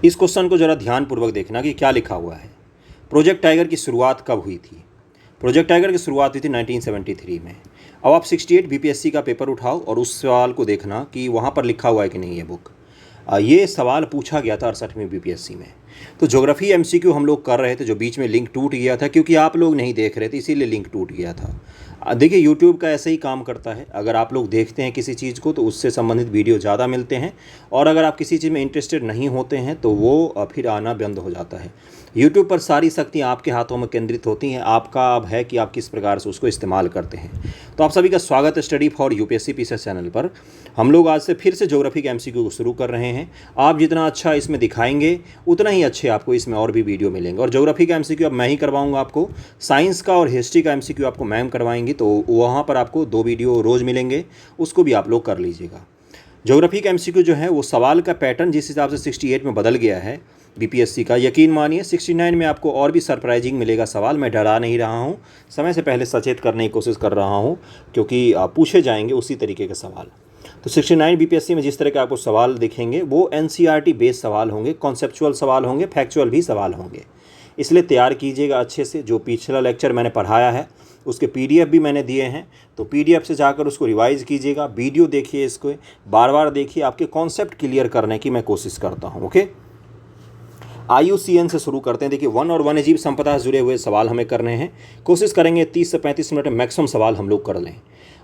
इस क्वेश्चन को ज़रा ध्यानपूर्वक देखना कि क्या लिखा हुआ है। प्रोजेक्ट टाइगर की शुरुआत कब हुई थी? प्रोजेक्ट टाइगर की शुरुआत हुई थी 1973 में। अब आप 68 बीपीएससी का पेपर उठाओ और उस सवाल को देखना कि वहाँ पर लिखा हुआ है कि नहीं ये बुक। ये सवाल पूछा गया था 68वीं बीपीएससी में। तो ज्योग्राफी एमसीक्यू हम लोग कर रहे थे, जो बीच में लिंक टूट गया था क्योंकि आप लोग नहीं देख रहे थे, इसीलिए लिंक टूट गया था। देखिए यूट्यूब का ऐसे ही काम करता है, अगर आप लोग देखते हैं किसी चीज़ को तो उससे संबंधित वीडियो ज़्यादा मिलते हैं, और अगर आप किसी चीज़ में इंटरेस्टेड नहीं होते हैं तो वो फिर आना बंद हो जाता है। यूट्यूब पर सारी शक्तियाँ आपके हाथों में केंद्रित होती हैं, आपका अब है कि आप किस प्रकार से उसको इस्तेमाल करते हैं। तो आप सभी का स्वागत है study for UPSC PCS channel पर। हम लोग आज से फिर से ज्योग्राफी के एमसीक्यू को शुरू कर रहे हैं। आप जितना अच्छा इसमें दिखाएंगे उतना ही अच्छे आपको इसमें और भी वीडियो मिलेंगे। और ज्योग्राफी का एमसीक्यू अब मैं ही करवाऊंगा आपको, साइंस का और हिस्ट्री का एमसीक्यू आपको मैम करवाएंगी, तो वहाँ पर आपको 2 वीडियो रोज़ मिलेंगे, उसको भी आप लोग कर लीजिएगा। ज्योग्राफी का एमसीक्यू जो है वो सवाल का पैटर्न जिस हिसाब से 68 में बदल गया है बीपीएससी का, यकीन मानिए 69 में आपको और भी सरप्राइजिंग मिलेगा सवाल। मैं डरा नहीं रहा हूँ, समय से पहले सचेत करने की कोशिश कर रहा हूँ क्योंकि पूछे जाएंगे उसी तरीके के सवाल। तो 69 बीपीएससी में जिस तरह के आपको सवाल दिखेंगे वो एनसीईआरटी बेस्ड सवाल होंगे, कॉन्सेप्चुअल सवाल होंगे, फैक्चुअल भी सवाल होंगे। इसलिए तैयार कीजिएगा अच्छे से। जो पिछला लेक्चर मैंने पढ़ाया है उसके पीडीएफ भी मैंने दिए हैं, तो पीडीएफ से जाकर उसको रिवाइज़ कीजिएगा। वीडियो देखिए, इसको बार बार देखिए, आपके कॉन्सेप्ट क्लियर करने की मैं कोशिश करता हूँ। ओके, IUCN से शुरू करते हैं। देखिए वन और वन्यजीव संपदा से जुड़े हुए सवाल हमें करने हैं। कोशिश करेंगे 30 से 35 मिनट में मैक्सिमम सवाल हम लोग कर लें।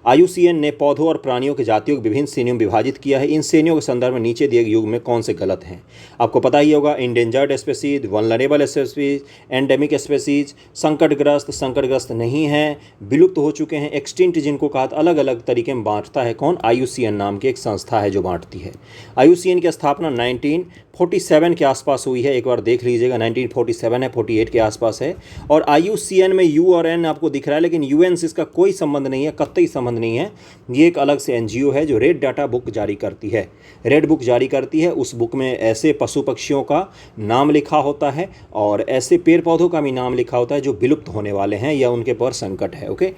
IUCN ने पौधों और प्राणियों की जातियों को विभिन्न श्रेणियों में विभाजित किया है। इन श्रेणियों के संदर्भ में नीचे दिए गए युग में कौन से गलत हैं? आपको पता ही होगा, endangered species, vulnerable species, endemic species, संकटग्रस्त नहीं हैं, विलुप्त हो चुके हैं, एक्सटिंक्ट जिनको कहा, अलग अलग तरीके में बांटता है कौन? IUCN नाम की एक संस्था है जो बांटती है। IUCN की स्थापना 1947 के आसपास हुई है। एक बार देख लीजिएगा, 1947 है, 48 के आसपास है। और IUCN में U और N आपको दिख रहा है, लेकिन UN से इसका कोई संबंध नहीं है, कतई संबंध नहीं है। ये एक अलग से NGO है जो रेड डाटा बुक जारी करती है, रेड बुक जारी करती है। उस बुक में ऐसे पशु पक्षियों का नाम लिखा होता है और ऐसे पेड़ पौधों का भी नाम लिखा होता है जो विलुप्त होने वाले हैं या उनके पर संकट है। ओके,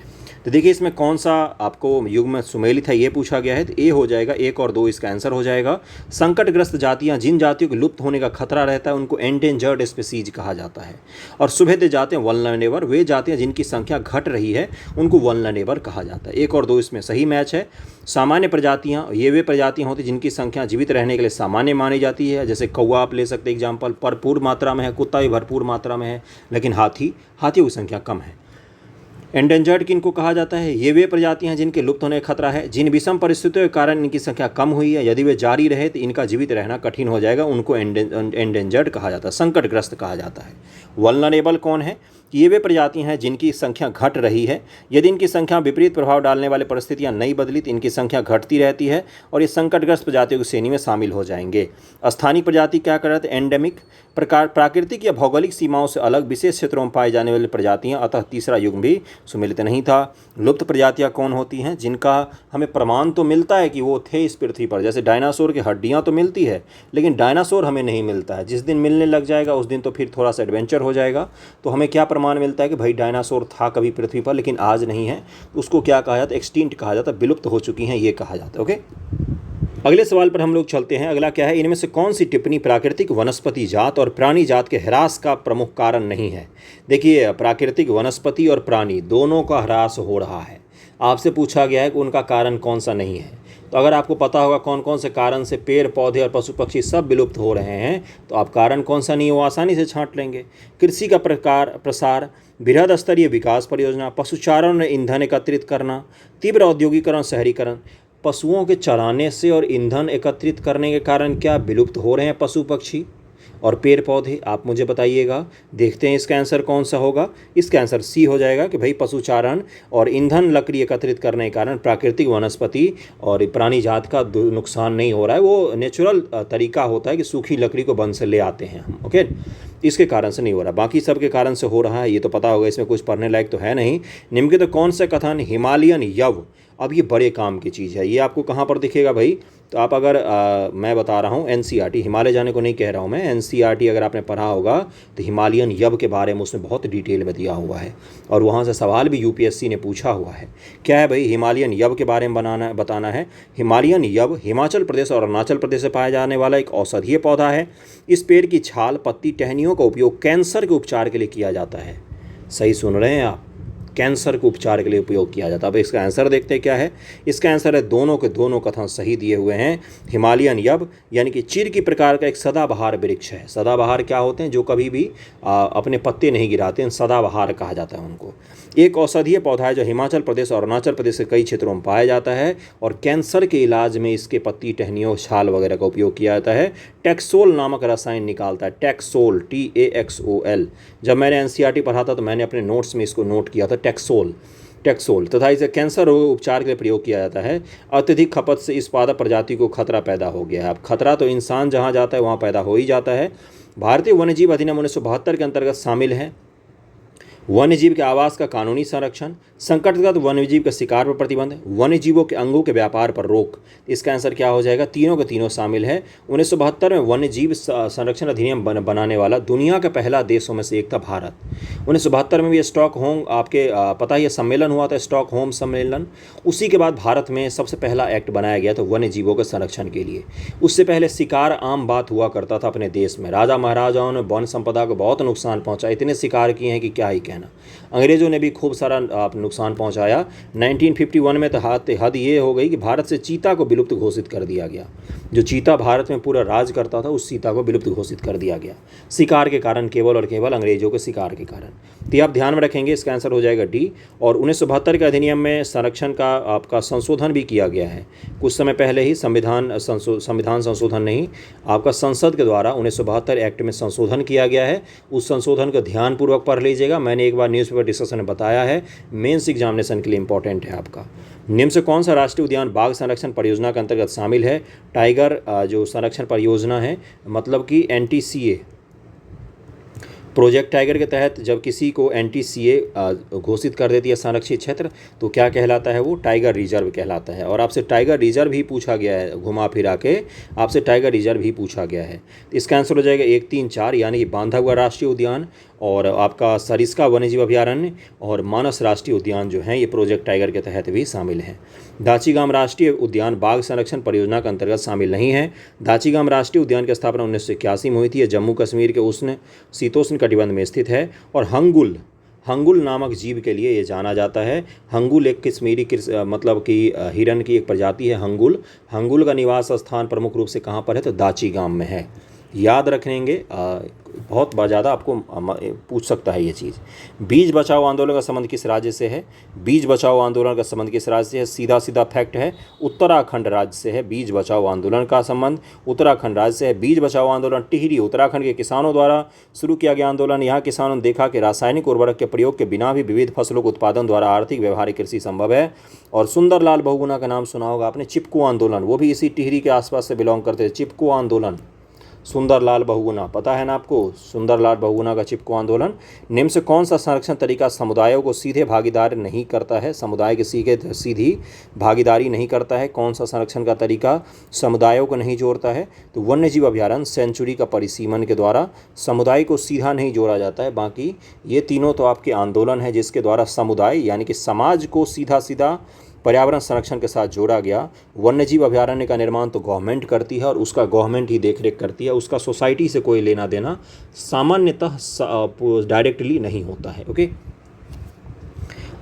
तो देखिए इसमें कौन सा आपको युग में सुमेलित है ये पूछा गया है, तो ए हो जाएगा, 1 और 2 इसका आंसर हो जाएगा। संकटग्रस्त जातियां, जिन जातियों के लुप्त होने का खतरा रहता है उनको एंडेंजर्ड स्पीसीज कहा जाता है। और सुभेद्य जातियां, वल्नरेबल, वे जातियां जिनकी संख्या घट रही है उनको वल्नरेबल कहा जाता है। 1 और 2 इसमें सही मैच है। सामान्य प्रजातियां, ये वे प्रजातियां होती जिनकी संख्या जीवित रहने के लिए सामान्य मानी जाती है। जैसे कौवा आप ले सकते हैं एग्जाम्पल, भरपूर मात्रा में है, कुत्ता भी भरपूर मात्रा में है, लेकिन हाथियों की संख्या कम है। एंडेंजर्ड किनको कहा जाता है? ये वे प्रजातियां हैं जिनके लुप्त होने का खतरा है, जिन विषम परिस्थितियों के कारण इनकी संख्या कम हुई है, यदि वे जारी रहे तो इनका जीवित रहना कठिन हो जाएगा, उनको एंडेंजर्ड कहा जाता है, संकटग्रस्त कहा जाता है। वल्नरेबल कौन है? ये वे प्रजातियां हैं जिनकी संख्या घट रही है, यदि इनकी संख्या विपरीत प्रभाव डालने वाली परिस्थितियां नहीं बदली तो इनकी संख्या घटती रहती है और ये संकटग्रस्त प्रजातियों की श्रेणी में शामिल हो जाएंगे। स्थानीय प्रजाति क्या कर रहे थे? एंडेमिक, प्राकृतिक या भौगोलिक सीमाओं से अलग विशेष क्षेत्रों में पाई जाने वाली प्रजातियां, अतः तीसरा युग भी सुमेलित नहीं था। लुप्त प्रजातियां कौन होती हैं? जिनका हमें प्रमाण तो मिलता है कि वो थे इस पृथ्वी पर, जैसे डायनासोर की हड्डियां तो मिलती है लेकिन डायनासोर हमें नहीं मिलता है। जिस दिन मिलने लग जाएगा उस दिन तो फिर थोड़ा सा एडवेंचर हो जाएगा। तो हमें क्या प्रमाण मिलता है कि भाई डायनासोर था कभी पृथ्वी पर लेकिन आज नहीं है, उसको क्या कहा जाता है? एक्सटिंक्ट कहा जाता है, विलुप्त हो चुकी हैं ये कहा जाता है। ओके, अगले सवाल पर हम लोग चलते हैं। अगला क्या है? इनमें से कौन सी टिप्पणी प्राकृतिक वनस्पति जात और प्राणी जात के ह्रास का प्रमुख कारण नहीं है? देखिए प्राकृतिक वनस्पति और प्राणी दोनों का ह्रास हो रहा है। आपसे पूछा गया है कि उनका कारण कौन सा नहीं है। तो अगर आपको पता होगा कौन कौन से कारण से पेड़ पौधे और पशु पक्षी सब विलुप्त हो रहे हैं तो आप कारण कौन सा नहीं है वो आसानी से छांट लेंगे। कृषि का प्रसार, बृहद स्तरीय विकास परियोजना, पशुचारण और ईंधन एकत्रित करना, तीव्र औद्योगिकरण, शहरीकरण। पशुओं के चराने से और ईंधन एकत्रित करने के कारण क्या विलुप्त हो रहे हैं पशु पक्षी और पेड़ पौधे? आप मुझे बताइएगा। देखते हैं इसका आंसर कौन सा होगा। इसका आंसर सी हो जाएगा कि भाई पशुचारण और ईंधन लकड़ी एकत्रित करने के कारण प्राकृतिक वनस्पति और प्राणी जात का नुकसान नहीं हो रहा है। वो नेचुरल तरीका होता है कि सूखी लकड़ी को वन से ले आते हैं हम। ओके, इसके कारण से नहीं हो रहा, बाकी सब के कारण से हो रहा है, ये तो पता होगा, इसमें कुछ पढ़ने लायक तो है नहीं। निम्नलिखित कौन सा कथन हिमालयन यव अब ये बड़े काम की चीज़ है। ये आपको कहाँ पर दिखेगा भाई? तो आप अगर मैं बता रहा हूँ एनसीईआरटी, हिमालय जाने को नहीं कह रहा हूँ मैं, एनसीईआरटी अगर आपने पढ़ा होगा तो हिमालयन यब के बारे में उसमें बहुत डिटेल में दिया हुआ है और वहाँ से सवाल भी यूपीएससी ने पूछा हुआ है। क्या है भाई? हिमालयन यब के बारे में बताना है। हिमालयन यब हिमाचल प्रदेश और अरुणाचल प्रदेश से पाया जाने वाला एक औषधीय पौधा है। इस पेड़ की छाल, पत्ती, टहनियों का उपयोग कैंसर के उपचार के लिए किया जाता है। सही सुन रहे हैं आप, कैंसर के उपचार के लिए उपयोग किया जाता है। अब इसका आंसर देखते हैं क्या है। इसका आंसर है दोनों के दोनों कथन सही दिए हुए हैं। हिमालयन यब यानी कि चीड़ की प्रकार का एक सदाबहार वृक्ष है। सदाबहार क्या होते हैं? जो कभी भी अपने पत्ते नहीं गिराते हैं, सदाबहार कहा जाता है उनको। एक औषधीय पौधा है जो हिमाचल प्रदेश और अरुणाचल प्रदेश के कई क्षेत्रों में पाया जाता है और कैंसर के इलाज में इसके पत्ती, टहनियों, छाल वगैरह का उपयोग किया जाता है। टैक्सोल नामक रसायन निकालता है, टैक्सोल, TAXOL। जब मैंने एनसीईआरटी पढ़ा था तो मैंने अपने नोट्स में इसको नोट किया था, टैक्सोल तथा इसे कैंसर रोग उपचार के लिए प्रयोग किया जाता है। अत्यधिक खपत से इस पादप प्रजाति को खतरा पैदा हो गया है। अब खतरा तो इंसान जहाँ जाता है वहाँ पैदा हो ही जाता है। भारतीय वन्यजीव अधिनियम 1972 के अंतर्गत शामिल है वन्यजीव के आवास का कानूनी संरक्षण, संकटगत वन्यजीव के शिकार पर प्रतिबंध, वन्यजीवों के अंगों के व्यापार पर रोक। इसका आंसर क्या हो जाएगा? तीनों के तीनों शामिल है। 1972 में वन्यजीव संरक्षण अधिनियम बनाने वाला दुनिया का पहला देशों में से एक था भारत। 1972 में भी स्टॉकहोम, आपके पता ही सम्मेलन हुआ था, स्टॉकहोम सम्मेलन। उसी के बाद भारत में सबसे पहला एक्ट बनाया गया था वन्यजीवों के संरक्षण के लिए। उससे पहले शिकार आम बात हुआ करता था अपने देश में। राजा महाराजाओं ने वन संपदा को बहुत नुकसान पहुँचा, इतने शिकार किए हैं कि क्या ही कहना। अंग्रेजों ने भी खूब सारा नुकसान पहुंचाया। 1951 में तो हद ये हो गई कि भारत से चीता को विलुप्त घोषित कर दिया गया। जो चीता भारत में पूरा राज करता था, उस चीता को विलुप्त घोषित कर दिया गया शिकार के कारण, केवल और केवल अंग्रेजों के शिकार के कारण। तो ये आप ध्यान में रखेंगे, इसका आंसर हो जाएगा डी। और 1972 के अधिनियम में संरक्षण का आपका संशोधन भी किया गया है। कुछ समय पहले ही संविधान संशोधन नहीं, आपका संसद के द्वारा 1972 एक्ट में संशोधन किया गया है। उस संशोधन को ध्यानपूर्वक पढ़ लीजिएगा। मैंने एक बार न्यूज़पेपर डिस्कशन में बताया है, मेंस एग्जामिनेशन के लिए इंपॉर्टेंट है आपका। निम्न से कौन सा राष्ट्रीय उद्यान बाघ संरक्षण परियोजना के अंतर्गत शामिल है? टाइगर जो संरक्षण परियोजना है, मतलब कि NTCA, प्रोजेक्ट टाइगर के तहत जब किसी को NTCA घोषित कर देती है संरक्षित क्षेत्र, तो क्या कहलाता है? वो टाइगर रिजर्व कहलाता है। और आपसे टाइगर रिजर्व ही पूछा गया है, घुमा फिरा के आपसे टाइगर रिजर्व ही पूछा गया है। तो इसका आंसर हो जाएगा 1, 3, 4, यानी कि बांधवगढ़ राष्ट्रीय उद्यान और आपका सरिस्का वन्यजीव अभयारण्य और मानस राष्ट्रीय उद्यान जो हैं, ये प्रोजेक्ट टाइगर के तहत भी शामिल हैं। दाचीगाम राष्ट्रीय उद्यान बाघ संरक्षण परियोजना के अंतर्गत शामिल नहीं है। दाचीगाम राष्ट्रीय उद्यान की स्थापना 1981 में हुई थी। जम्मू कश्मीर के उष्ण शीतोष्ण कटिबंध में स्थित है और हंगुल नामक जीव के लिए ये जाना जाता है। हंगुल एक कश्मीरी मतलब कि हिरन की एक प्रजाति है। हंगुल का निवास स्थान प्रमुख रूप से कहाँ पर है? तो दाचीगाम में है। याद रखेंगे, बहुत ज़्यादा आपको पूछ सकता है ये चीज़। बीज बचाओ आंदोलन का संबंध किस राज्य से है? बीज बचाओ आंदोलन का संबंध किस राज्य से है? सीधा सीधा फैक्ट है, उत्तराखंड राज्य से है। बीज बचाओ आंदोलन का संबंध उत्तराखंड राज्य से है। बीज बचाओ आंदोलन टिहरी उत्तराखंड के किसानों द्वारा शुरू किया गया आंदोलन। यहाँ किसानों ने देखा कि रासायनिक उर्वरक के प्रयोग के बिना भी विविध फसलों के उत्पादन द्वारा आर्थिक व्यवहारिक कृषि संभव है। और सुंदरलाल बहुगुणा का नाम सुना होगा आपने, चिपको आंदोलन, वो भी इसी टिहरी के आसपास से बिलोंग करते थे। चिपको आंदोलन, सुंदरलाल बहुगुणा, पता है ना आपको? सुंदरलाल बहुगुणा का चिपको आंदोलन। निम्न से कौन सा संरक्षण तरीका समुदायों को सीधे भागीदार नहीं करता है? समुदाय के सीधी भागीदारी नहीं करता है। कौन सा संरक्षण का तरीका समुदायों को नहीं जोड़ता है? तो वन्यजीव अभयारण्य सेंचुरी का परिसीमन के द्वारा समुदाय को सीधा नहीं जोड़ा जाता है। बाकी ये तीनों तो आपके आंदोलन है जिसके द्वारा समुदाय यानी कि समाज को सीधा सीधा पर्यावरण संरक्षण के साथ जोड़ा गया। वन्यजीव अभयारण्य का निर्माण तो गवर्नमेंट करती है और उसका गवर्नमेंट ही देखरेख करती है, उसका सोसाइटी से कोई लेना देना सामान्यतः डायरेक्टली नहीं होता है। ओके,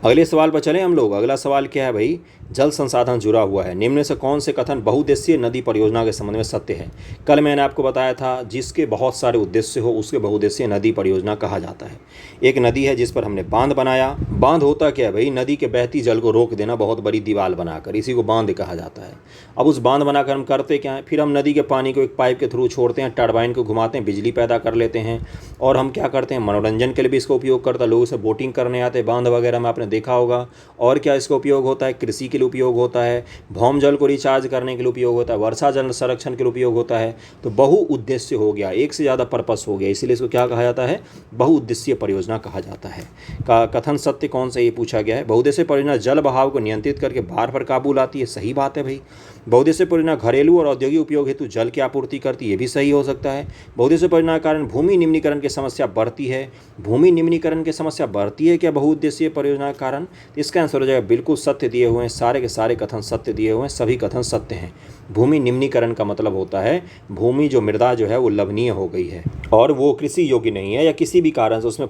अगले सवाल पर चलें हम लोग। अगला सवाल क्या है भाई? जल संसाधन जुड़ा हुआ है। निम्न से कौन से कथन बहुउद्देशीय नदी परियोजना के संबंध में सत्य है? कल मैंने आपको बताया था, जिसके बहुत सारे उद्देश्य हो उसके बहुउद्देशीय नदी परियोजना कहा जाता है। एक नदी है जिस पर हमने बांध बनाया। बांध होता क्या है भाई? नदी के बहती जल को रोक देना बहुत बड़ी दीवार बनाकर, इसी को बांध कहा जाता है। अब उस बांध बनाकर हम करते क्या है? फिर हम नदी के पानी को एक पाइप के थ्रू छोड़ते हैं, टरबाइन को घुमाते हैं, बिजली पैदा कर लेते हैं। और हम क्या करते हैं? मनोरंजन के लिए भी इसका उपयोग करता है। लोग इसे बोटिंग करने आते हैं बांध वगैरह में, आपने देखा होगा। और क्या इसका उपयोग होता है? कृषि के लिए उपयोग होता है, भौम जल को रिचार्ज करने के लिए उपयोग होता है, वर्षा जल संरक्षण के लिए उपयोग होता है। तो बहुउद्देश्य हो गया, एक से ज़्यादा पर्पस हो गया, इसीलिए इसको क्या कहा जाता है, बहुउद्देशीय परियोजना कहा जाता है। का कथन सत्य कौन सा, ये पूछा गया है। बहुउद्देशीय परियोजना जल बहाव को नियंत्रित करके बाढ़ पर काबू लाती है, सही बात है भाई। बहुउद्देशीय परियोजना घरेलू और औद्योगिक उपयोग हेतु जल की आपूर्ति करती है, ये भी सही हो सकता है। बहुउद्देशीय परियोजना के कारण भूमि निम्नीकरण की समस्या बढ़ती है, भूमि निम्नीकरण की समस्या बढ़ती है क्या बहुउद्देशीय परियोजना के कारण? तो इसका आंसर हो जाएगा बिल्कुल सत्य दिए हुए हैं, सारे के सारे कथन सत्य दिए हुए हैं, सभी कथन सत्य हैं। भूमि निम्नीकरण का मतलब होता है भूमि जो मृदा जो है वो लवणीय हो गई है और वो कृषि योग्य नहीं है, या किसी भी कारण से उसमें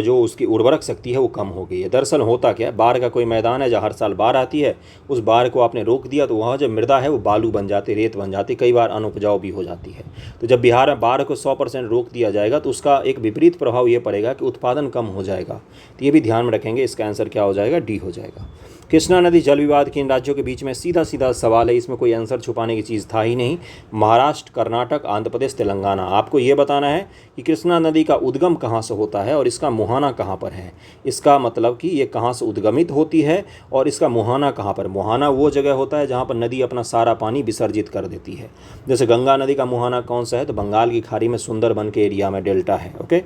जो उसकी उर्वरक शक्ति है वो कम हो गई है। दरअसल होता क्या है, बाढ़ का कोई मैदान है जहाँ हर साल बाढ़ आती है, उस बाढ़ को आपने रोक दिया तो वहाँ जब मृदा है वो बालू बन जाती, रेत बन जाती, कई बार अनुपजाऊ भी हो जाती है। तो जब बिहार में बाढ़ को 100% रोक दिया जाएगा तो उसका एक विपरीत प्रभाव ये पड़ेगा कि उत्पादन कम हो जाएगा। तो ये भी ध्यान में रखेंगे, इसका आंसर क्या हो जाएगा, डी हो जाएगा। कृष्णा नदी जल विवाद किन राज्यों के बीच में, सीधा सीधा सवाल है, इसमें कोई आंसर छुपाने की चीज़ था ही नहीं। महाराष्ट्र, कर्नाटक, आंध्र प्रदेश, तेलंगाना। आपको ये बताना है कि कृष्णा नदी का उद्गम कहाँ से होता है और इसका मुहाना कहाँ पर है। इसका मतलब कि ये कहाँ से उद्गमित होती है और इसका मुहाना कहाँ पर। मुहाना वो जगह होता है जहाँ पर नदी अपना सारा पानी विसर्जित कर देती है। जैसे गंगा नदी का मुहाना कौन सा है, तो बंगाल की खाड़ी में सुंदरबन के एरिया में डेल्टा है। ओके,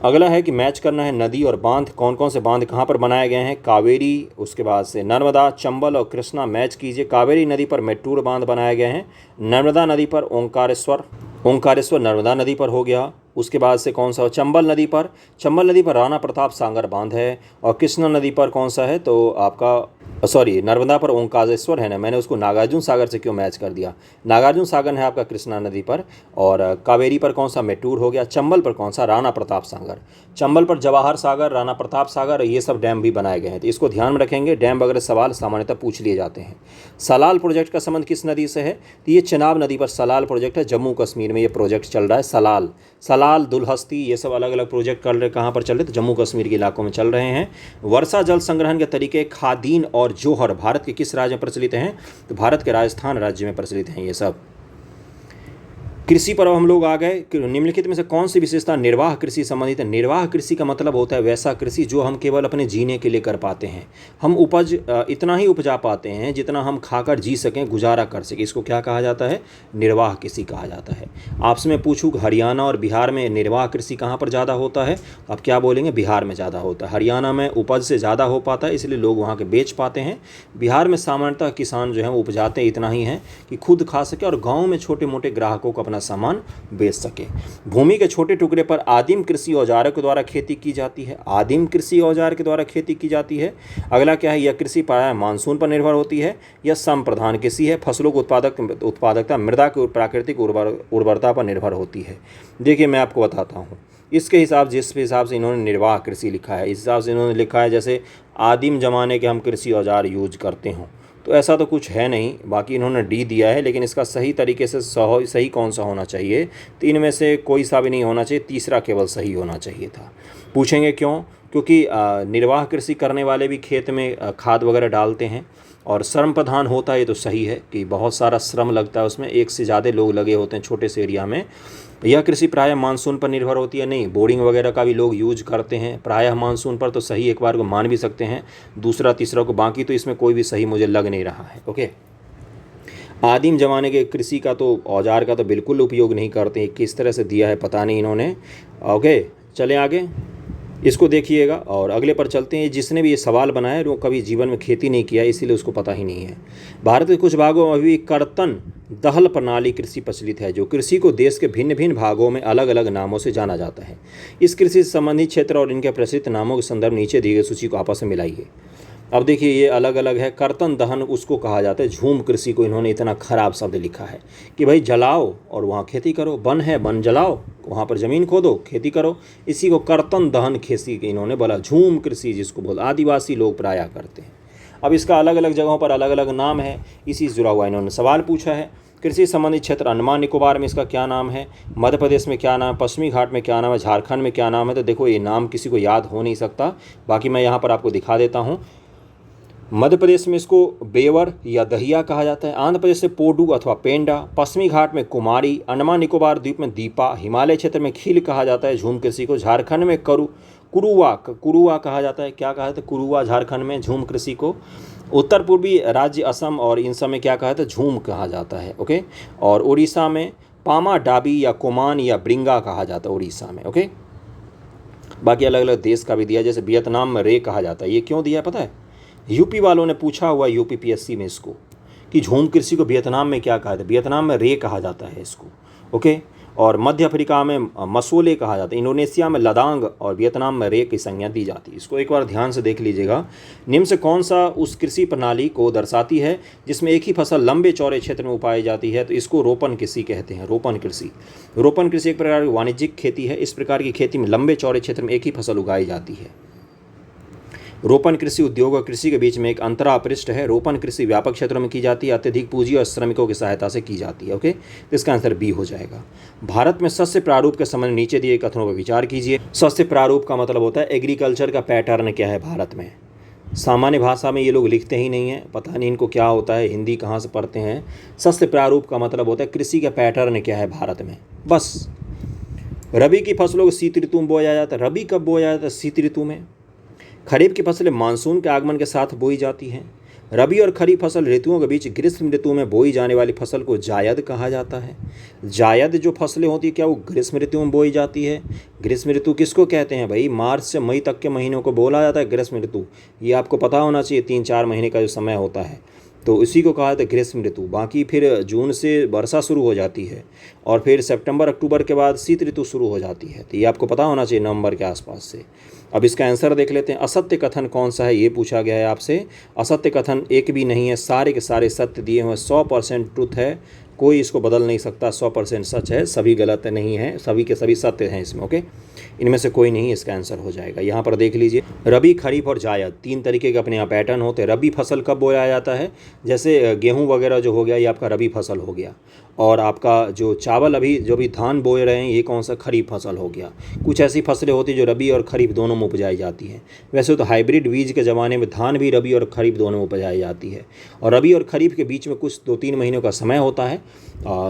अगला है कि मैच करना है नदी और बांध, कौन कौन से बांध कहाँ पर बनाए गए हैं। कावेरी, उसके बाद से नर्मदा, चंबल और कृष्णा मैच कीजिए। कावेरी नदी पर मेट्टूर बांध बनाए गए हैं, नर्मदा नदी पर ओंकारेश्वर नर्मदा नदी पर हो गया। उसके बाद से कौन सा, चंबल नदी पर राणा प्रताप सागर बांध है, और कृष्णा नदी पर कौन सा है, तो आपका नर्मदा पर ओंकारेश्वर है ना, मैंने उसको नागार्जुन सागर से क्यों मैच कर दिया। नागार्जुन सागर है आपका कृष्णा नदी पर, और कावेरी पर कौन सा, मेट्टूर हो गया। चंबल पर कौन सा, राणा प्रताप सागर। चंबल पर जवाहर सागर, राणा प्रताप सागर, ये सब डैम भी बनाए गए हैं, तो इसको ध्यान में रखेंगे। डैम वगैरह सवाल सामान्यतः पूछ लिए जाते हैं। सलाल प्रोजेक्ट का संबंध किस नदी से है, तो ये चेनाब नदी पर सलाल प्रोजेक्ट है, जम्मू कश्मीर में ये प्रोजेक्ट चल रहा है। सलाल, दुलहस्ती, ये सब अलग अलग प्रोजेक्ट कर रहे, कहाँ पर चल रहे, तो जम्मू कश्मीर के इलाकों में चल रहे हैं। वर्षा जल संग्रहण के तरीके खादीन और जोहर भारत के किस राज्य में प्रचलित हैं, तो भारत के राजस्थान राज्य में प्रचलित हैं ये सब। कृषि पर हम लोग आ गए। निम्नलिखित में से कौन सी विशेषता निर्वाह कृषि संबंधित है। निर्वाह कृषि का मतलब होता है वैसा कृषि जो हम केवल अपने जीने के लिए कर पाते हैं। हम उपज इतना ही उपजा पाते हैं जितना हम खाकर जी सकें, गुजारा कर सकें, इसको क्या कहा जाता है, निर्वाह कृषि कहा जाता है। आपसे मैं पूछूँ हरियाणा और बिहार में निर्वाह कृषि कहाँ पर ज़्यादा होता है, आप क्या बोलेंगे, बिहार में ज़्यादा होता है। हरियाणा में उपज से ज़्यादा हो पाता है इसलिए लोग वहाँ के बेच पाते हैं। बिहार में सामान्यतः किसान जो है वो उपजाते इतना ही हैं कि खुद खा सके और गाँव में छोटे मोटे ग्राहकों को सामान बेच सके। भूमि के छोटे टुकड़े पर आदिम कृषि औजारों के द्वारा खेती की जाती है। आदिम कृषि औजार के द्वारा खेती की जाती है। अगला क्या है, यह कृषि प्रायः मानसून पर निर्भर होती है। यह समप्रधान कृषि है। फसलों की उत्पादकता मृदा की प्राकृतिक उर्वरता पर निर्भर होती है। देखिए मैं आपको बताता हूँ इसके हिसाब, जिस हिसाब से इन्होंने निर्वाह कृषि लिखा है, इस हिसाब से इन्होंने लिखा है जैसे आदिम जमाने के हम कृषि औजार यूज करते हों, तो ऐसा तो कुछ है नहीं। बाकी इन्होंने डी दिया है, लेकिन इसका सही तरीके से सही कौन सा होना चाहिए, तो इनमें से कोई सा भी नहीं होना चाहिए, तीसरा केवल सही होना चाहिए था। पूछेंगे क्यों, क्योंकि निर्वाह कृषि करने वाले भी खेत में खाद वगैरह डालते हैं और श्रम प्रधान होता है, ये तो सही है कि बहुत सारा श्रम लगता है उसमें, एक से ज़्यादा लोग लगे होते हैं छोटे से एरिया में। यह कृषि प्रायः मानसून पर निर्भर होती है, नहीं बोरिंग वगैरह का भी लोग यूज करते हैं प्रायः मानसून पर, तो सही एक बार को मान भी सकते हैं, दूसरा तीसरा को, बाकी तो इसमें कोई भी सही मुझे लग नहीं रहा है। ओके, आदिम जमाने के कृषि का तो औजार का तो बिल्कुल उपयोग नहीं करते, किस तरह से दिया है पता नहीं इन्होंने। ओके चलें आगे, इसको देखिएगा और अगले पर चलते हैं। जिसने भी ये सवाल बनाया है वो कभी जीवन में खेती नहीं किया, इसीलिए उसको पता ही नहीं है। भारत के कुछ भागों में अभी कर्तन दहल प्रणाली कृषि प्रचलित है, जो कृषि को देश के भिन्न भिन्न भागों में अलग अलग नामों से जाना जाता है। इस कृषि से संबंधित क्षेत्र और इनके प्रचलित नामों के संदर्भ नीचे दी गई सूची को आपस में मिलाइए। अब देखिए ये अलग अलग है। कर्तन दहन उसको कहा जाता है, झूम कृषि को इन्होंने इतना खराब शब्द लिखा है कि भाई जलाओ और वहाँ खेती करो, वन है वन जलाओ, वहाँ पर ज़मीन खोदो खेती करो, इसी को कर्तन दहन खेती इन्होंने बोला। झूम कृषि जिसको बोल आदिवासी लोग प्रायः करते हैं। अब इसका अलग अलग जगहों पर अलग अलग नाम है, इसी से जुड़ा हुआ इन्होंने सवाल पूछा है। कृषि संबंधित क्षेत्र अंडमान निकोबार में इसका क्या नाम है, मध्य प्रदेश में क्या नाम है, पश्चिमी घाट में क्या नाम है, झारखंड में क्या नाम है। तो देखो ये नाम किसी को याद हो नहीं सकता, बाकी मैं यहाँ पर आपको दिखा देता हूँ। मध्य प्रदेश में इसको बेवर या दहिया कहा जाता है। आंध्र प्रदेश से पोडू अथवा पेंडा, पश्चिमी घाट में कुमारी, अंडमान निकोबार द्वीप में दीपा, हिमालय क्षेत्र में खील कहा जाता है झूम कृषि को। झारखंड में कुरुआ कहा जाता है। क्या कहा जाता है? कुरुआ झारखंड में झूम कृषि को। उत्तर पूर्वी राज्य असम और इन सब में क्या कहा जाता है? झूम कहा जाता है। ओके। और उड़ीसा में पामा डाबी या कोमान या ब्रिंगा कहा जाता है उड़ीसा में। ओके। बाकी अलग अलग देश का भी दिया, जैसे वियतनाम में रे कहा जाता है। ये क्यों दिया है पता है? यूपी वालों ने पूछा हुआ यूपी पीएससी में इसको कि झूम कृषि को वियतनाम में क्या कहा जाता है? वियतनाम में रे कहा जाता है इसको। ओके। और मध्य अफ्रीका में मसोले कहा जाता है, इंडोनेशिया में लदांग और वियतनाम में रे की संज्ञा दी जाती है। इसको एक बार ध्यान से देख लीजिएगा। निम्न से कौन सा उस कृषि प्रणाली को दर्शाती है जिसमें एक ही फसल लंबे चौड़े क्षेत्र में उगाई जाती है? तो इसको रोपण कृषि कहते हैं। रोपण कृषि एक प्रकार की वाणिज्यिक खेती है। इस प्रकार की खेती में लंबे चौड़े क्षेत्र में एक ही फसल उगाई जाती है। रोपण कृषि उद्योग और कृषि के बीच में एक अंतरापृष्ठ है। रोपण कृषि व्यापक क्षेत्रों में की जाती है, अत्यधिक पूंजी और श्रमिकों की सहायता से की जाती है। ओके। तो इसका आंसर बी हो जाएगा। भारत में शस्य प्रारूप के संबंध में नीचे दिए कथनों पर विचार कीजिए। शस्य प्रारूप का मतलब होता है एग्रीकल्चर का पैटर्न क्या है भारत में। सामान्य भाषा में ये लोग लिखते ही नहीं है, पता नहीं इनको क्या होता है, हिंदी कहाँ से पढ़ते हैं। शस्य प्रारूप का मतलब होता है कृषि का पैटर्न क्या है भारत में, बस। रबी की फसलों को शीत ऋतु में बोया जाता है। रबी कब बोया जाता है? शीत ऋतु में। खरीफ की फसलें मानसून के आगमन के साथ बोई जाती हैं। रबी और खरीफ फसल ऋतुओं के बीच ग्रीष्म ऋतु में बोई जाने वाली फसल को जायद कहा जाता है। जायद जो फसलें होती है क्या वो ग्रीष्म ऋतु में बोई जाती है? ग्रीष्म ऋतु किसको कहते हैं भाई? मार्च से मई तक के महीनों को बोला जाता है ग्रीष्म ऋतु। ये आपको पता होना चाहिए, 3-4 महीने का जो समय होता है तो इसी को कहा जाता है ग्रीष्म ऋतु। बाकी फिर जून से वर्षा शुरू हो जाती है और फिर सितंबर अक्टूबर के बाद शीत ऋतु शुरू हो जाती है। तो ये आपको पता होना चाहिए नवंबर के आसपास से। अब इसका आंसर देख लेते हैं। असत्य कथन कौन सा है ये पूछा गया है आपसे। असत्य कथन एक भी नहीं है, सारे के सारे सत्य दिए हुए। 100% ट्रुथ है, कोई इसको बदल नहीं सकता। 100% सच है, सभी गलत नहीं है, सभी के सभी सत्य हैं इसमें। ओके। इनमें से कोई नहीं इसका आंसर हो जाएगा। यहाँ पर देख लीजिए, रबी, खरीफ और जायद 3 तरीके के अपने यहाँ पैटर्न होते हैं। रबी फसल कब बोया जाता है? जैसे गेहूँ वगैरह जो हो गया ये आपका रबी फसल हो गया। और आपका जो चावल अभी जो भी धान बोए रहे हैं ये कौन सा? खरीफ फसल हो गया। कुछ ऐसी फसलें होती हैं जो रबी और खरीफ दोनों में उपजाई जाती हैं। वैसे तो हाइब्रिड बीज के ज़माने में धान भी रबी और खरीफ दोनों में उपजाई जाती है। और रबी और खरीफ के बीच में कुछ 2-3 महीनों का समय होता है।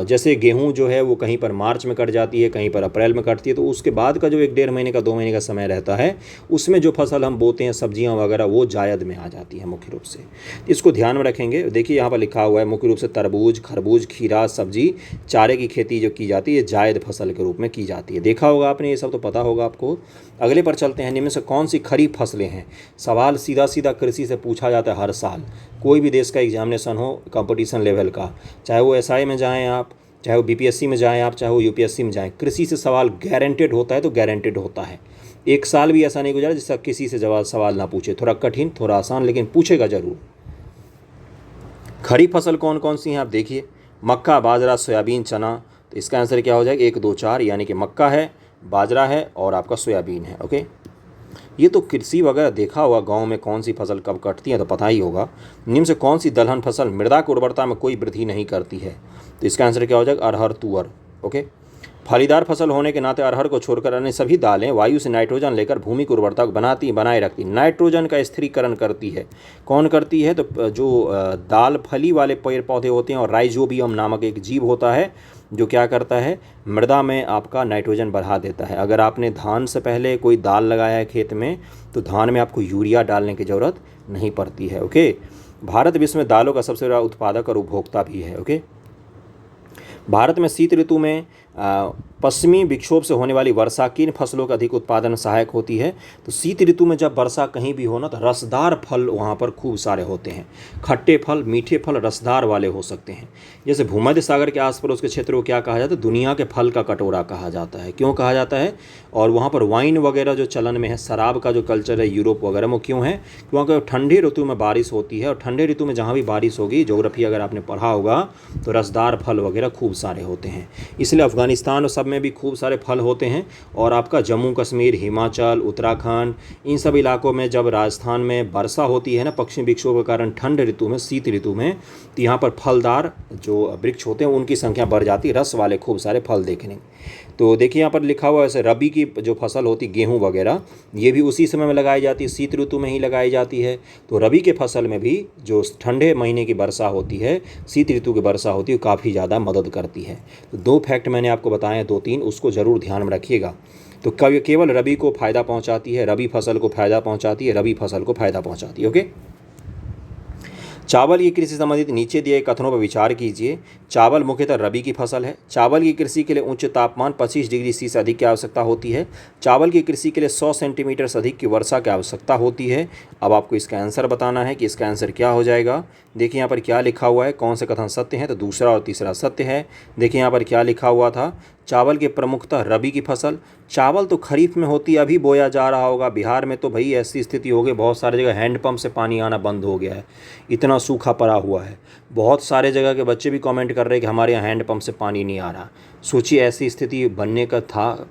जैसे गेहूँ जो है वो कहीं पर मार्च में कट जाती है, कहीं पर अप्रैल में कटती है, तो उसके बाद का जो 1-1.5 महीने का 2 महीने का समय रहता है उसमें जो फसल हम बोते हैं सब्जियां वगैरह वो जायद में आ जाती है मुख्य रूप से। इसको ध्यान में रखेंगे। देखिए यहाँ पर लिखा हुआ है मुख्य रूप से तरबूज, खरबूज, खीरा, सब्जी, चारे की खेती जो की जाती है जायद फसल के रूप में की जाती है। देखा होगा आपने, ये सब तो पता होगा आपको। अगले पर चलते हैं। निम्न से कौन सी खरीफ फसलें हैं? सवाल सीधा सीधा कृषि से पूछा जाता है हर साल। कोई भी देश का एग्जामिनेशन हो कंपटीशन लेवल का, चाहे वो SI में जाएँ आप, चाहे वो BPSC में जाएँ आप, चाहे वो UPSC में जाएँ, कृषि से सवाल गारंटेड होता है तो गारंटेड होता है। एक साल भी ऐसा नहीं गुजरा जिसका किसी से सवाल ना पूछे। थोड़ा कठिन, थोड़ा आसान, लेकिन पूछेगा जरूर। खरीफ फसल कौन कौन सी हैं आप देखिए। मक्का, बाजरा, सोयाबीन, चना। तो इसका आंसर क्या हो जाएगा? 1, 2, 4, यानी कि मक्का है, बाजरा है और आपका सोयाबीन है। ओके। ये तो कृषि वगैरह देखा हुआ, गांव में कौन सी फसल कब कटती है तो पता ही होगा। निम्न से कौन सी दलहन फसल मृदा की उर्वरता में कोई वृद्धि नहीं करती है? तो इसका आंसर क्या हो जाएगा? अरहर, तुअर। ओके। फलीदार फसल होने के नाते अरहर को छोड़कर अन्य सभी दालें वायु से नाइट्रोजन लेकर भूमि की उर्वरता को बनाए रखती। नाइट्रोजन का स्थिरीकरण करती है। कौन करती है? तो जो दाल फली वाले पेड़ पौधे होते हैं और राइजोबियम नामक एक जीव होता है जो क्या करता है? मृदा में आपका नाइट्रोजन बढ़ा देता है। अगर आपने धान से पहले कोई दाल लगाया है खेत में तो धान में आपको यूरिया डालने की ज़रूरत नहीं पड़ती है। ओके। भारत विश्व में दालों का सबसे बड़ा उत्पादक और उपभोक्ता भी है। ओके। भारत में शीत ऋतु में पश्चिमी विक्षोभ से होने वाली वर्षा किन फसलों का अधिक उत्पादन सहायक होती है? तो शीत ऋतु में जब वर्षा कहीं भी हो ना तो रसदार फल वहाँ पर खूब सारे होते हैं। खट्टे फल, मीठे फल, रसदार वाले हो सकते हैं। जैसे भूमध्य सागर के आस पड़ोस के क्षेत्र को क्या कहा जाता है? दुनिया के फल का कटोरा कहा जाता है। क्यों कहा जाता है? और वहाँ पर वाइन वगैरह जो चलन में है, शराब का जो कल्चर है यूरोप वगैरह में, क्यों है? क्योंकि ठंडी ऋतु में बारिश होती है और ठंडे ऋतु में जहाँ भी बारिश होगी, ज्योग्राफी अगर आपने पढ़ा होगा तो रसदार फल वगैरह खूब सारे होते हैं। इसलिए अफ़गानिस्तान और सब में भी खूब सारे फल होते हैं। और आपका जम्मू कश्मीर, हिमाचल, उत्तराखंड, इन सब इलाकों में जब राजस्थान में वर्षा होती है ना पश्चिमी विक्षोभ के कारण ठंड ऋतु में, शीत ऋतु में, तो यहाँ पर फलदार जो वृक्ष होते हैं उनकी संख्या बढ़ जाती है, रस वाले खूब सारे फल देखने। तो देखिए यहाँ पर लिखा हुआ है वैसे रबी की जो फसल होती गेहूँ वगैरह, ये भी उसी समय में लगाई जाती है, शीत ऋतु में ही लगाई जाती है। तो रबी के फसल में भी जो ठंडे महीने की वर्षा होती है, शीत ऋतु की वर्षा होती है, वो काफ़ी ज़्यादा मदद करती है। तो 2 फैक्ट मैंने आपको बताए हैं, 2-3, उसको ज़रूर ध्यान में रखिएगा। तो केवल रबी को फ़ायदा पहुँचाती है, रबी फसल को फ़ायदा पहुँचाती है, रबी फसल को फ़ायदा पहुँचाती है। ओके। चावल की कृषि संबंधित नीचे दिए कथनों पर विचार कीजिए। चावल मुख्यतः रबी की फसल है। चावल की कृषि के लिए उच्च तापमान 25 डिग्री सी से अधिक की आवश्यकता होती है। चावल की कृषि के लिए 100 सेंटीमीटर से अधिक की वर्षा की आवश्यकता होती है। अब आपको इसका आंसर बताना है कि इसका आंसर क्या हो जाएगा। देखिए यहाँ पर क्या लिखा हुआ है, कौन से कथन सत्य हैं, तो दूसरा और तीसरा सत्य है। देखिए यहाँ पर क्या लिखा हुआ था, चावल के प्रमुखतः रबी की फसल। चावल तो खरीफ में होती है, अभी बोया जा रहा होगा। बिहार में तो भाई ऐसी स्थिति हो गई, बहुत सारी जगह हैंडपंप से पानी आना बंद हो गया है, इतना सूखा पड़ा हुआ है। बहुत सारे जगह के बच्चे भी कमेंट कर रहे हैं कि हमारे यहाँ हैंडपंप से पानी नहीं आ रहा। सोचिए ऐसी स्थिति बनने का था,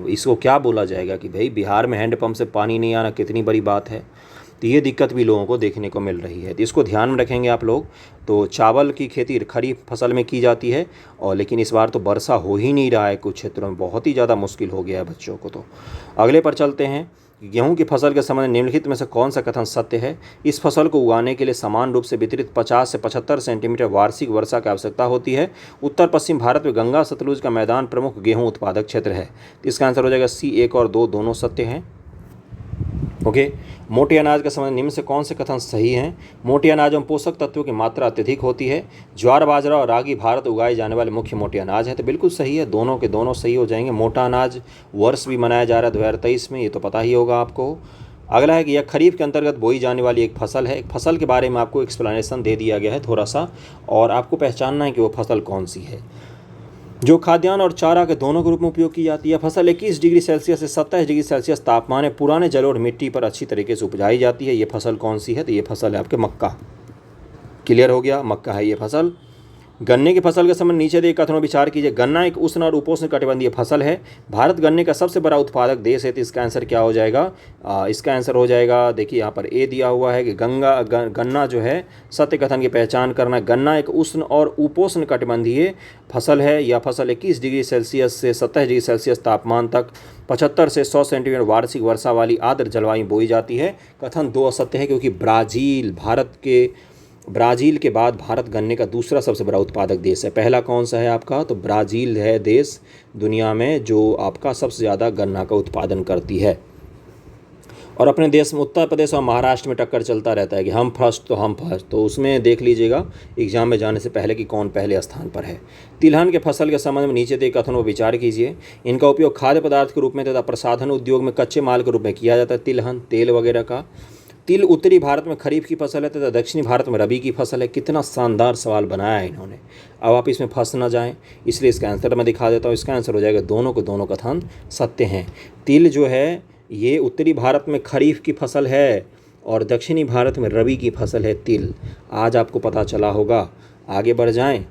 इसको क्या बोला जाएगा कि भाई बिहार में हैंडपंप से पानी नहीं आना कितनी बड़ी बात है। तो ये दिक्कत भी लोगों को देखने को मिल रही है, तो इसको ध्यान में रखेंगे आप लोग। तो चावल की खेती खरीफ फसल में की जाती है, और लेकिन इस बार तो वर्षा हो ही नहीं रहा है, कुछ क्षेत्रों में बहुत ही ज़्यादा मुश्किल हो गया है बच्चों को। तो अगले पर चलते हैं। गेहूं की फसल के संबंध में निम्नलिखित में से कौन सा कथन सत्य है। इस फसल को उगाने के लिए समान रूप से वितरित 50 से 75 सेंटीमीटर वार्षिक वर्षा की आवश्यकता होती है। उत्तर पश्चिम भारत में गंगा सतलुज का मैदान प्रमुख गेहूं उत्पादक क्षेत्र है। तो इसका आंसर हो जाएगा सी। 1 और 2 दोनों सत्य हैं। ओके। मोटे अनाज का संबंध निम्न से कौन से कथन सही हैं। मोटे अनाज में पोषक तत्वों की मात्रा अत्यधिक होती है। ज्वार, बाजरा और रागी भारत उगाए जाने वाले मुख्य मोटे अनाज हैं। तो बिल्कुल सही है, दोनों के दोनों सही हो जाएंगे। मोटा अनाज वर्ष भी मनाया जा रहा है 2023 में, ये तो पता ही होगा आपको। अगला है कि यह खरीफ के अंतर्गत बोई जाने वाली एक फसल है। एक फसल के बारे में आपको एक्सप्लेनेशन दे दिया गया है थोड़ा सा, और आपको पहचानना है कि वो फसल कौन सी है, जो खाद्यान्न और चारा के दोनों के रूप में उपयोग की जाती है। फसल 21 डिग्री सेल्सियस से 27 डिग्री सेल्सियस तापमान में पुराने जल और मिट्टी पर अच्छी तरीके से उपजाई जाती है। ये फसल कौन सी है, तो ये फसल है आपके मक्का। क्लियर हो गया, मक्का है ये फसल। गन्ने की फसल के संबंध नीचे दिए कथनों पर विचार कीजिए। गन्ना एक उष्ण और उपोष्ण कटिबंधीय फसल है। भारत गन्ने का सबसे बड़ा उत्पादक देश है। तो इसका आंसर क्या हो जाएगा, इसका आंसर हो जाएगा, देखिए यहाँ पर ए दिया हुआ है कि गन्ना जो है, सत्य कथन की पहचान करना। गन्ना एक उष्ण और उपोष्ण कटिबंधीय फसल है। यह फसल 21 डिग्री सेल्सियस से 27 डिग्री सेल्सियस तापमान तक 75 से 100 सेंटीमीटर वार्षिक वर्षा वाली आर्द्र जलवायु में बोई जाती है। कथन 2 असत्य है, क्योंकि ब्राज़ील के बाद भारत गन्ने का दूसरा सबसे बड़ा उत्पादक देश है। पहला कौन सा है आपका, तो ब्राज़ील है देश दुनिया में जो आपका सबसे ज़्यादा गन्ना का उत्पादन करती है। और अपने देश में उत्तर प्रदेश और महाराष्ट्र में टक्कर चलता रहता है कि हम फर्स्ट तो हम फर्स्ट। तो उसमें देख लीजिएगा एग्जाम में जाने से पहले कि कौन पहले स्थान पर है। तिलहन के फसल के संबंध में नीचे दिए कथनों पर विचार कीजिए। इनका उपयोग खाद्य पदार्थ के रूप में तथा प्रसाधन उद्योग में कच्चे माल के रूप में किया जाता है। तिलहन तेल वगैरह का। तिल उत्तरी भारत में खरीफ की फसल है तथा दक्षिणी भारत में रबी की फसल है। कितना शानदार सवाल बनाया है इन्होंने, अब आप इसमें फंस ना जाएं, इसलिए इसका आंसर मैं दिखा देता हूँ। इसका आंसर हो जाएगा दोनों के दोनों कथन सत्य हैं। तिल जो है ये उत्तरी भारत में खरीफ की फसल है और दक्षिणी भारत में रबी की फसल है तिल। आज आपको पता चला होगा। आगे बढ़ जाएं।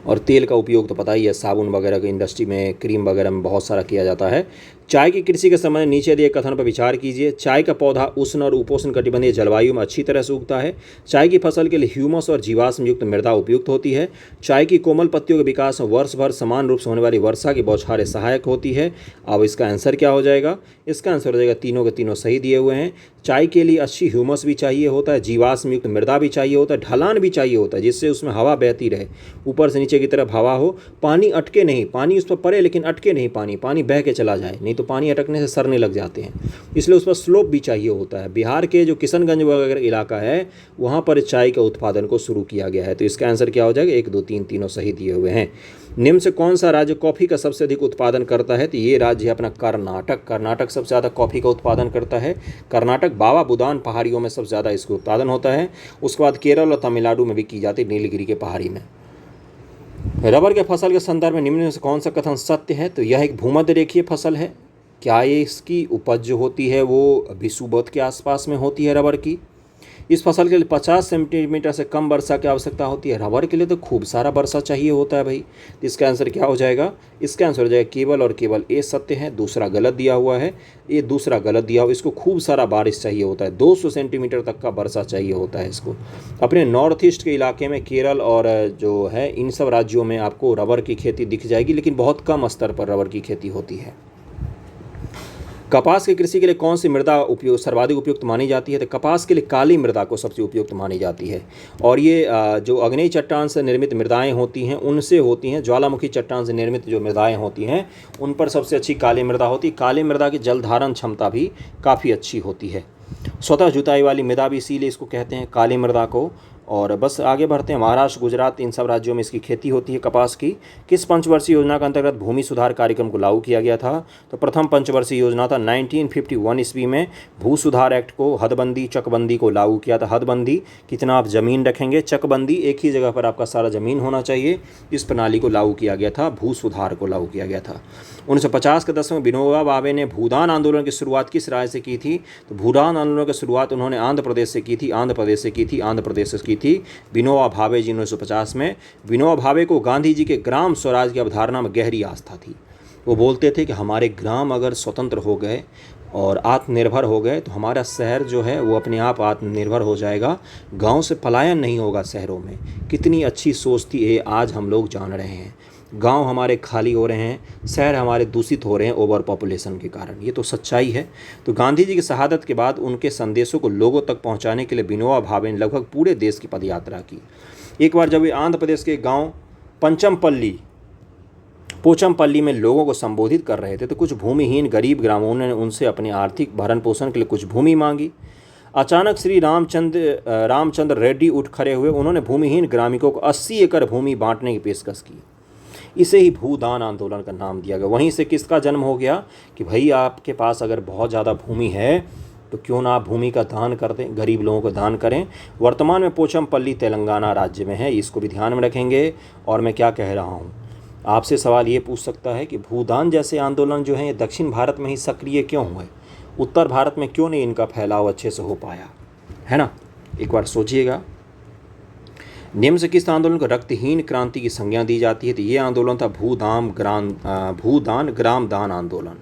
और तेल का उपयोग तो पता ही है, साबुन वगैरह की इंडस्ट्री में, क्रीम वगैरह में बहुत सारा किया जाता है। चाय की कृषि के संबंध में नीचे दिए कथन पर विचार कीजिए। चाय का पौधा उष्ण और उपोष्ण कटिबंधीय जलवायु में अच्छी तरह से उगता है। चाय की फसल के लिए ह्यूमस और जीवाश्म युक्त मृदा उपयुक्त होती है। चाय की कोमल पत्तियों के विकास में वर्ष भर समान रूप से होने वाली वर्षा की बौछारें सहायक होती है। अब इसका आंसर क्या हो जाएगा, इसका आंसर हो जाएगा तीनों के तीनों सही दिए हुए हैं। चाय के लिए अच्छी ह्यूमस भी चाहिए होता है, जीवाश्म युक्त मृदा भी चाहिए होता है, ढलान भी चाहिए होता है जिससे उसमें हवा बहती रहे, ऊपर से नीचे की तरफ हवा हो, पानी अटके नहीं, पानी उस पर पड़े लेकिन अटके नहीं, पानी बह के चला जाए, नहीं तो पानी अटकने से सरने लग जाते हैं, इसलिए उस पर स्लोप भी चाहिए होता है। बिहार के जो किशनगंज वगैरह इलाका है वहाँ पर चाय के उत्पादन को शुरू किया गया है। तो इसका आंसर क्या हो जाएगा, 1 2 3 तीनों सही दिए हुए हैं। निम्न से कौन सा राज्य कॉफ़ी का सबसे अधिक उत्पादन करता है, तो ये राज्य है अपना कर्नाटक। कर्नाटक सबसे ज़्यादा कॉफ़ी का उत्पादन करता है। कर्नाटक बाबा बुदान पहाड़ियों में सबसे ज़्यादा इसका उत्पादन होता है। उसके बाद केरल और तमिलनाडु में भी की जाती है, नीलगिरी के पहाड़ी में। रबर के फसल के संदर्भ में निम्न में से कौन सा कथन सत्य है, तो यह एक भूमध्य रेखीय फसल है। क्या ये इसकी उपज जो होती है वो विषुवत के आसपास में होती है रबर की। इस फसल के लिए 50 सेंटीमीटर से कम वर्षा की आवश्यकता होती है। रबर के लिए तो खूब सारा वर्षा चाहिए होता है भाई। तो इसका आंसर क्या हो जाएगा? इसका आंसर हो जाएगा केवल और केवल ए सत्य है, दूसरा गलत दिया हुआ है। ये दूसरा गलत दिया हुआ, इसको खूब सारा बारिश चाहिए होता है, 200 सेंटीमीटर तक का वर्षा चाहिए होता है इसको। अपने नॉर्थ ईस्ट के इलाके में केरल और जो है इन सब राज्यों में आपको रबर की खेती दिख जाएगी, लेकिन बहुत कम स्तर पर रबर की खेती होती है। कपास की कृषि के लिए कौन सी मृदा सर्वाधिक उपयुक्त मानी जाती है? तो कपास के लिए काली मृदा को सबसे उपयुक्त मानी जाती है। और ये जो अग्नेय चट्टान से निर्मित मृदाएं होती हैं उनसे होती हैं, ज्वालामुखी चट्टान से निर्मित जो मृदाएं होती हैं उन पर सबसे अच्छी काली मृदा होती है। काली मृदा की जल धारण क्षमता भी काफ़ी अच्छी होती है। स्वतः जुताई वाली मृदा भी इसीलिए इसको कहते हैं काली मृदा को। और बस आगे बढ़ते हैं। महाराष्ट्र, गुजरात, इन सब राज्यों में इसकी खेती होती है कपास की। किस पंचवर्षीय योजना के अंतर्गत भूमि सुधार कार्यक्रम को लागू किया गया था? तो प्रथम पंचवर्षीय योजना था 1951 ईस्वी में भू सुधार एक्ट को, हदबंदी चकबंदी को लागू किया था। हदबंदी कितना आप ज़मीन रखेंगे, चकबंदी एक ही जगह पर आपका सारा ज़मीन होना चाहिए, इस प्रणाली को लागू किया गया था, भू सुधार को लागू किया गया था। 1950 के दशक में विनोबा भावे ने भूदान आंदोलन की शुरुआत किस राज्य से की थी? तो भूदान आंदोलन की शुरुआत उन्होंने आंध्र प्रदेश से की थी। आंध्र प्रदेश से की थी विनोबा भावे जी। 1950 में विनोबा भावे को गांधी जी के ग्राम स्वराज की अवधारणा में गहरी आस्था थी। वो बोलते थे कि हमारे ग्राम अगर स्वतंत्र हो गए और आत्मनिर्भर हो गए तो हमारा शहर जो है वो अपने आप आत्मनिर्भर हो जाएगा, गांव से पलायन नहीं होगा शहरों में। कितनी अच्छी सोच थी ये, आज हम लोग जान रहे हैं। गांव हमारे खाली हो रहे हैं, शहर हमारे दूषित हो रहे हैं ओवर पॉपुलेशन के कारण, ये तो सच्चाई है। तो गांधी जी की शहादत के बाद उनके संदेशों को लोगों तक पहुंचाने के लिए विनोबा भावे ने लगभग पूरे देश की पदयात्रा की। एक बार जब वे आंध्र प्रदेश के गांव पोचमपल्ली में लोगों को संबोधित कर रहे थे तो कुछ भूमिहीन गरीब ग्रामीणों ने उनसे अपने आर्थिक भरण पोषण के लिए कुछ भूमि मांगी। अचानक श्री रामचंद्र रेड्डी उठ खड़े हुए। उन्होंने भूमिहीन ग्रामीणों को 80 एकड़ भूमि बांटने की पेशकश की। इसे ही भूदान आंदोलन का नाम दिया गया। वहीं से किसका जन्म हो गया कि भाई आपके पास अगर बहुत ज़्यादा भूमि है तो क्यों ना आप भूमि का दान कर दें, गरीब लोगों को दान करें। वर्तमान में पोचमपल्ली तेलंगाना राज्य में है, इसको भी ध्यान में रखेंगे। और मैं क्या कह रहा हूँ, आपसे सवाल ये पूछ सकता है कि भूदान जैसे आंदोलन जो हैं ये दक्षिण भारत में ही सक्रिय क्यों हुए, उत्तर भारत में क्यों नहीं इनका फैलाव अच्छे से हो पाया, है ना? एक बार सोचिएगा। निम्न से किस आंदोलन को रक्तहीन क्रांति की संज्ञा दी जाती है? तो ये आंदोलन था भूदान ग्राम दान आंदोलन।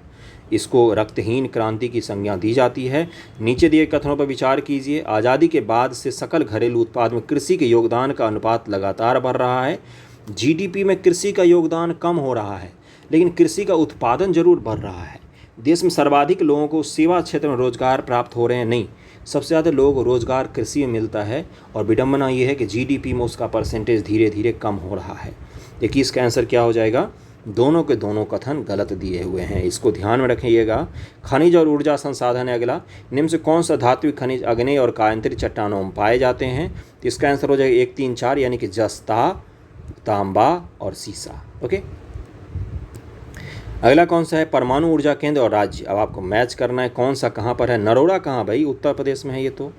इसको रक्तहीन क्रांति की संज्ञा दी जाती है। नीचे दिए कथनों पर विचार कीजिए। आज़ादी के बाद से सकल घरेलू उत्पाद में कृषि के योगदान का अनुपात लगातार बढ़ रहा है। जीडीपी में कृषि का योगदान कम हो रहा है, लेकिन कृषि का उत्पादन जरूर बढ़ रहा है। देश में सर्वाधिक लोगों को सेवा क्षेत्र में रोजगार प्राप्त हो रहे हैं, नहीं, सबसे ज़्यादा लोगों को रोजगार कृषि में मिलता है। और विडंबना ये है कि जीडीपी में उसका परसेंटेज धीरे धीरे कम हो रहा है। देखिए इसका आंसर क्या हो जाएगा? दोनों के दोनों कथन गलत दिए हुए हैं, इसको ध्यान में रखिएगा। खनिज और ऊर्जा संसाधन है अगला। निम्न से कौन सा धात्विक खनिज अग्नेय और कायांतरित चट्टानों में पाए जाते हैं? तो इसका आंसर हो जाएगा 1, 3, 4, यानी कि जस्ता, तांबा और सीसा। ओके, अगला कौन सा है? परमाणु ऊर्जा केंद्र और राज्य। अब आपको मैच करना है कौन सा कहाँ पर है। नरोड़ा कहाँ भाई? उत्तर प्रदेश में है ये तो।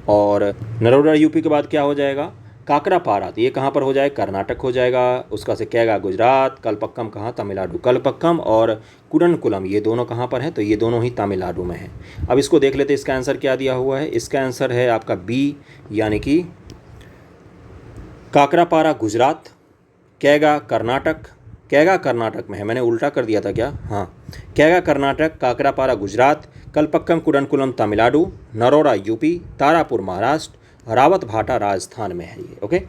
और नरोड़ा यूपी के बाद क्या हो जाएगा? काकरापारा, तो ये कहाँ पर हो जाएगा? कर्नाटक हो जाएगा। उसका से कैगा गुजरात, कलपक्कम कहाँ? तमिलनाडु। कलपक्कम और कुडनकुलम ये दोनों कहाँ पर हैं? तो ये दोनों ही तमिलनाडु में हैं। अब इसको देख लेते हैं, इसका आंसर क्या दिया हुआ है। इसका आंसर है आपका बी, यानी कि काकरापारा गुजरात, कैगा कर्नाटक। कैगा कर्नाटक में है, मैंने उल्टा कर दिया था क्या? हाँ, कैगा कर्नाटक, काकरापारा गुजरात, कलपक्कम कुडनकुलम तमिलनाडु, नरोड़ा यूपी, तारापुर महाराष्ट्र, रावतभाटा राजस्थान में है ये। ओके,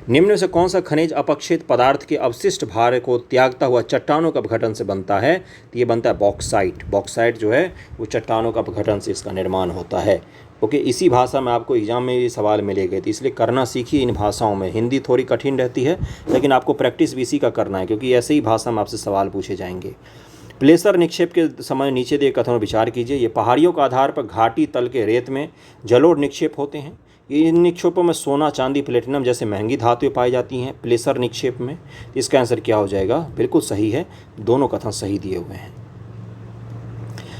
निम्न में से कौन सा खनिज अपक्षित पदार्थ के अवशिष्ट भार को त्यागता हुआ चट्टानों का अपघटन से बनता है? तो ये बनता है बॉक्साइट। बॉक्साइट जो है वो चट्टानों का अपघटन से इसका निर्माण होता है। ओके, इसी भाषा में आपको एग्जाम में ये सवाल मिलेंगे, तो इसलिए करना सीखिए इन भाषाओं में। हिंदी थोड़ी कठिन रहती है, लेकिन आपको प्रैक्टिस भी इसी का करना है, क्योंकि ऐसे ही भाषा में आपसे सवाल पूछे जाएंगे। प्लेसर निक्षेप के समय नीचे दिए कथनों पर विचार कीजिए। ये पहाड़ियों के आधार पर घाटी तल के रेत में जलोढ़ निक्षेप होते हैं। इन निक्षेपों में सोना, चांदी, प्लेटिनम जैसे महंगी धातुएं पाई जाती हैं प्लेसर निक्षेप में। इसका आंसर क्या हो जाएगा? बिल्कुल सही है, दोनों कथन सही दिए हुए हैं।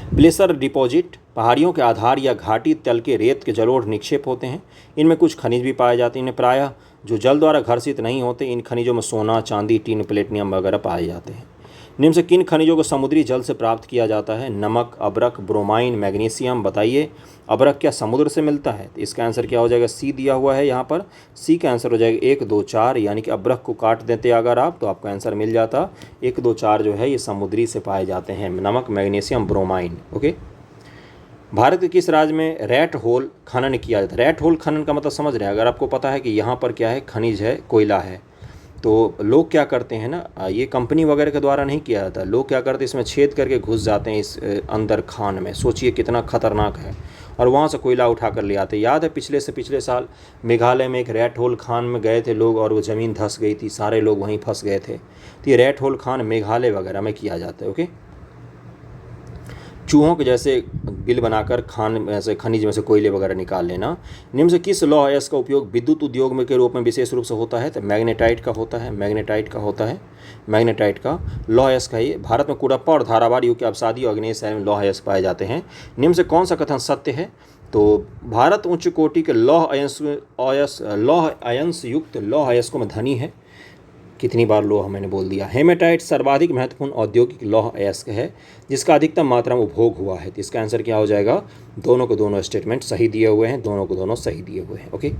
प्लेसर डिपॉजिट पहाड़ियों के आधार या घाटी तल के रेत के जलोढ़ निक्षेप होते हैं। इनमें कुछ खनिज भी पाए जाते हैं। इनमें प्रायः जो जल द्वारा घर्षित नहीं होते, इन खनिजों में सोना, चांदी, टिन, प्लेटिनम वगैरह पाए जाते हैं। निम्न से किन खनिजों को समुद्री जल से प्राप्त किया जाता है? नमक, अब्रक, ब्रोमाइन, मैग्नीशियम। बताइए अब्रक क्या समुद्र से मिलता है? तो इसका आंसर क्या हो जाएगा? सी दिया हुआ है यहाँ पर। सी का आंसर हो जाएगा 1, 2, 4, यानी कि अब्रक को काट देते अगर आप तो आपका आंसर मिल जाता 1, 2, 4 जो है ये समुद्री से पाए जाते हैं, नमक, मैग्नीशियम, ब्रोमाइन। ओके। भारत के किस राज्य में रैट होल खनन किया जाता है? रैट होल खनन का मतलब समझ रहे हैं? अगर आपको पता है कि यहाँ पर क्या है, खनिज है, कोयला है, तो लोग क्या करते हैं ना, ये कंपनी वगैरह के द्वारा नहीं किया जाता, लोग क्या करते हैं इसमें छेद करके घुस जाते हैं इस अंदर खान में। सोचिए कितना खतरनाक है, और वहाँ से कोयला उठा कर ले आते। याद है पिछले साल मेघालय में एक रैट होल खान में गए थे लोग और वो ज़मीन धंस गई थी, सारे लोग वहीं फंस गए थे। तो ये रैट होल खान मेघालय वगैरह में किया जाता है। ओके। चूहों के जैसे बिल बनाकर खान में से खनिज में से कोयले वगैरह निकाल लेना। निम्न से किस लौह अयस्क का उपयोग विद्युत उद्योग में के रूप में विशेष रूप से होता है? तो मैग्नेटाइट का होता है, मैग्नेटाइट का लौह अयस्क है ये। भारत में कुडप्पा और धारावाड़ युग के अवसादी और अग्नेय शैल में लौह अयस्क पाए जाते हैं। निम्न से कौन सा कथन सत्य है? तो भारत उच्च कोटि के लौह अयंस युक्त लौह अयस्कों में धनी है। कितनी बार लोह मैंने बोल दिया। हेमेटाइट सर्वाधिक महत्वपूर्ण औद्योगिक लौह अयस्क है जिसका अधिकतम मात्रा में उपभोग हुआ है। तो इसका आंसर क्या हो जाएगा? दोनों को दोनों स्टेटमेंट सही दिए हुए हैं, दोनों को दोनों सही दिए हुए हैं। ओके।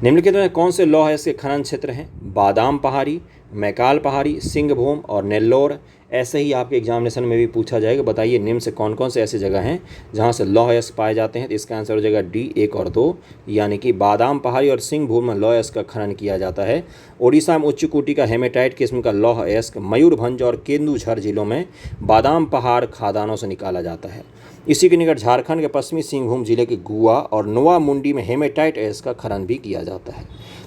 निम्नलिखित में कौन से लौह अयस्क के खनन क्षेत्र हैं? बादाम पहाड़ी, मैकाल पहाड़ी, सिंहभूम और नेल्लोर। ऐसे ही आपके एग्जामिनेशन में भी पूछा जाएगा। बताइए निम्न से कौन कौन से ऐसी जगह हैं जहाँ से लौह अयस्क पाए जाते हैं? तो इसका आंसर हो जाएगा डी 1 और 2, यानी कि बादाम पहाड़ी और सिंहभूम में लौह अयस्क का खनन किया जाता है। ओडिशा में उच्च कोटि का हेमेटाइट किस्म का लौह अयस्क मयूरभंज और केंदुझर जिलों में बादाम पहाड़ खादानों से निकाला जाता है। इसी के निकट झारखंड के पश्चिमी सिंहभूम जिले के गुआ और नोवा मुंडी में हेमेटाइट अयस्क का खनन भी किया जाता है।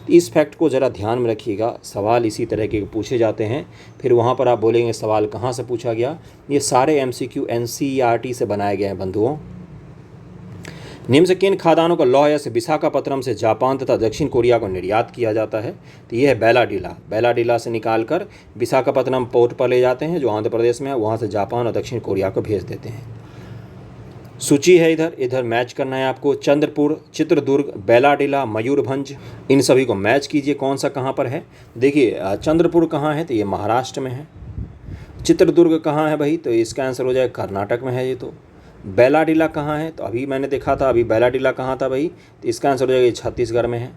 इस फैक्ट को ज़रा ध्यान में रखिएगा, सवाल इसी तरह के पूछे जाते हैं, फिर वहाँ पर आप बोलेंगे सवाल कहाँ से पूछा गया। ये सारे MCQ NCERT से बनाए गए हैं बंधुओं। निम्न से किन खादानों का लौह अयस्क विशाखापत्तनम से जापान तथा दक्षिण कोरिया को निर्यात किया जाता है? तो ये है बेलाडीला से निकालकर विशाखापत्तनम पोर्ट पर ले जाते हैं जो आंध्र प्रदेश में है, वहाँ से जापान और दक्षिण कोरिया को भेज देते हैं। सूची है इधर मैच करना है आपको। चंद्रपुर, चित्रदुर्ग, बेलाडीला, मयूरभंज, इन सभी को मैच कीजिए कौन सा कहाँ पर है। देखिए चंद्रपुर कहाँ है? तो ये महाराष्ट्र में है। चित्रदुर्ग कहाँ है भाई? तो इसका आंसर हो जाएगा कर्नाटक में है ये। तो बेलाडीला कहाँ है? तो अभी मैंने देखा था, अभी बेलाडीला कहाँ था भाई? तो इसका आंसर हो जाएगा छत्तीसगढ़ में है।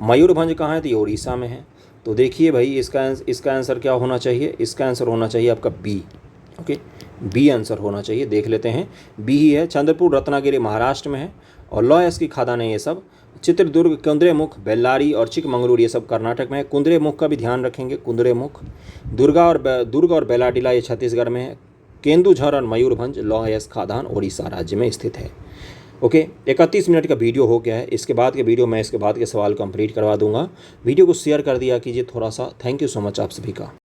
मयूरभंज कहाँ है? तो ये उड़ीसा में है। तो देखिए भाई इसका आंसर क्या होना चाहिए? इसका आंसर होना चाहिए आपका बी। ओके, बी आंसर होना चाहिए। देख लेते हैं, बी ही है। चंद्रपुर रत्नागिरी महाराष्ट्र में है और लौह अयस्क की खादान है ये सब। चित्रदुर्ग, कुंद्रेमुख, बेल्लारी और चिकमंगलूर ये सब कर्नाटक में है। कुंद्रेमुख का भी ध्यान रखेंगे, कुंद्रेमुख। दुर्ग और बेलाडीला ये छत्तीसगढ़ में है। केंदुझर और मयूरभंज लौह अयस्क खादान ओडिशा राज्य में स्थित है। ओके, 31 मिनट का वीडियो हो गया है। इसके बाद के वीडियो मैं इसके बाद के सवाल कंप्लीट करवा दूंगा। वीडियो को शेयर कर दिया कीजिए थोड़ा सा। थैंक यू सो मच आप सभी का।